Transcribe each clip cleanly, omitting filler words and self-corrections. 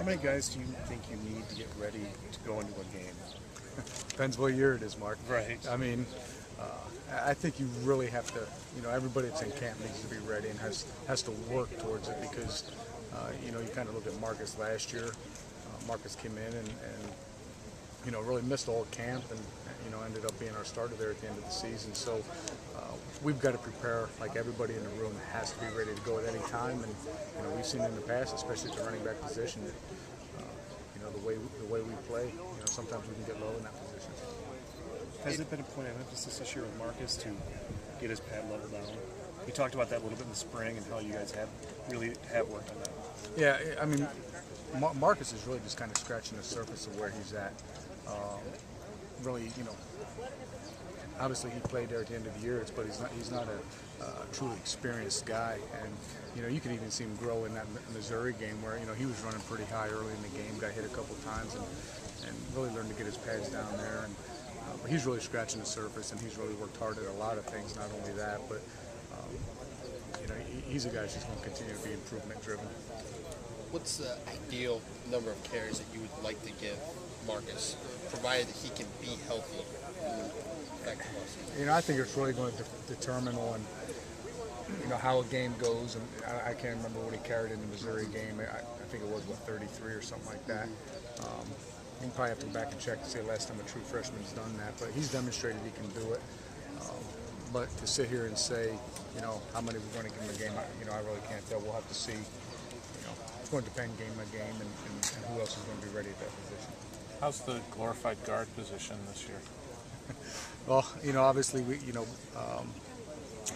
many guys do you think you need to get ready to go into a game? Depends what year it is, Mark. Right. I mean, I think you really have to, everybody that's in camp needs to be ready and has to work towards it because, you kind of look at Marcus last year. Marcus came in and really missed all camp and, ended up being our starter there at the end of the season. So we've got to prepare, like everybody in the room has to be ready to go at any time. And, we've seen in the past, especially at the running back position, that, the way we play, sometimes we can get low in that position. Has it been a point of emphasis this year with Marcus to get his pad level down? You talked about that a little bit in the spring and how you guys really have worked on that. Yeah, I mean, Marcus is really just kind of scratching the surface of where he's at. Really, obviously he played there at the end of the year, but he's not a truly experienced guy. And you can even see him grow in that Missouri game where he was running pretty high early in the game, got hit a couple times, and really learned to get his pads down there. And but he's really scratching the surface, and he's really worked hard at a lot of things. Not only that, but he's a guy that's just going to continue to be improvement driven. What's the ideal number of carries that you would like to give Marcus, provided that he can be healthy and effective? I think it's really going to determine on how a game goes, and I can't remember what he carried in the Missouri game. I think it was 33 or something like that. You can probably have to go back and check to see the last time a true freshman's done that, but he's demonstrated he can do it. But to sit here and say, how many we're going to give him a game, I really can't tell. We'll have to see. It's going to depend game by game and who else is going to be ready at that position. How's the glorified guard position this year? Well, obviously,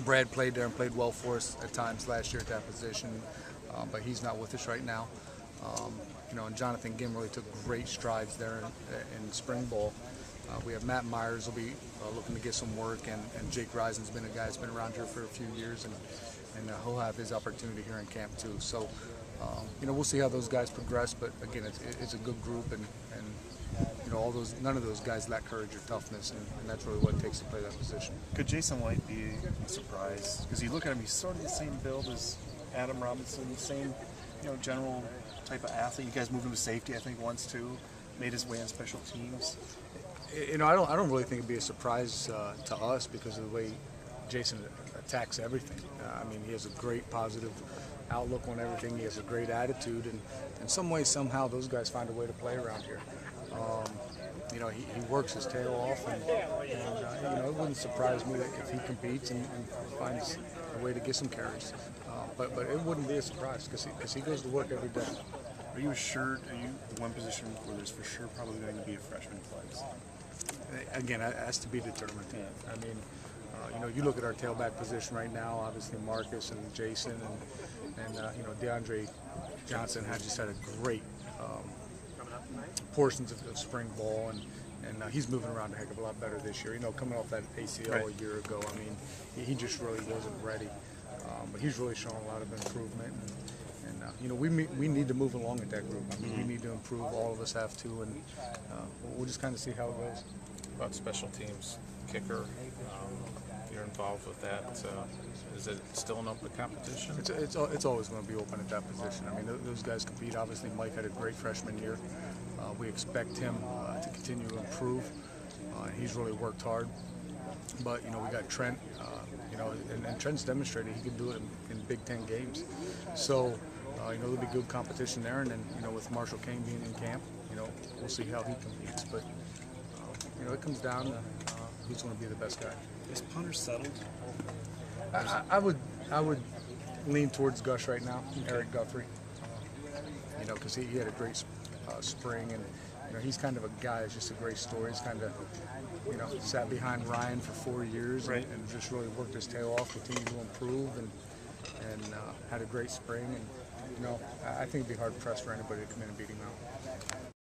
Brad played there and played well for us at times last year at that position, but he's not with us right now. And Jonathan Gim really took great strides there in spring ball. We have Matt Myers will be looking to get some work, and Jake Risen's been a guy that's been around here for a few years, and he'll have his opportunity here in camp too. So, we'll see how those guys progress, but again, it's a good group, and none of those guys lack courage or toughness, and that's really what it takes to play that position. Could Jason White be a surprise? Because you look at him, he's sort of the same build as Adam Robinson, same general type of athlete. You guys moved him to safety, I think, once too. Made his way on special teams. I don't really think it'd be a surprise to us because of the way Jason attacks everything. I mean, he has a great positive outlook on everything. He has a great attitude, and in some way, somehow, those guys find a way to play around here. He works his tail off, and it wouldn't surprise me if he competes and finds a way to get some carries. But it wouldn't be a surprise because he goes to work every day. Are you assured? Are you one position where there's for sure probably going to be a freshman plays? Again, it has to be determined. Yeah. I mean, you look at our tailback position right now. Obviously, Marcus and Jason and DeAndre Johnson just had a great portions of spring ball, and he's moving around a heck of a lot better this year. Coming off that ACL right. a year ago, I mean, he just really wasn't ready. But he's really shown a lot of improvement, and we need to move along with that group. I mean, we need to improve. All of us have to, and we'll just kind of see how it goes. About special teams, kicker, you're involved with that. Is it still an open competition? It's always going to be open at that position. I mean, those guys compete. Obviously, Mike had a great freshman year. We expect him to continue to improve. He's really worked hard. But we got Trent. And Trent's demonstrated he can do it in Big Ten games. So there'll be good competition there. And then with Marshall Kane being in camp, we'll see how he competes. But it comes down to who's going to be the best guy. Is punter settled? I would lean towards Gush right now, okay. Eric Guthrie. Because he had a great spring, and he's kind of a guy. It's just a great story. He's kind of sat behind Ryan for 4 years, right. and just really worked his tail off, continued to improve, and had a great spring. And I think it'd be hard pressed for anybody to come in and beat him out.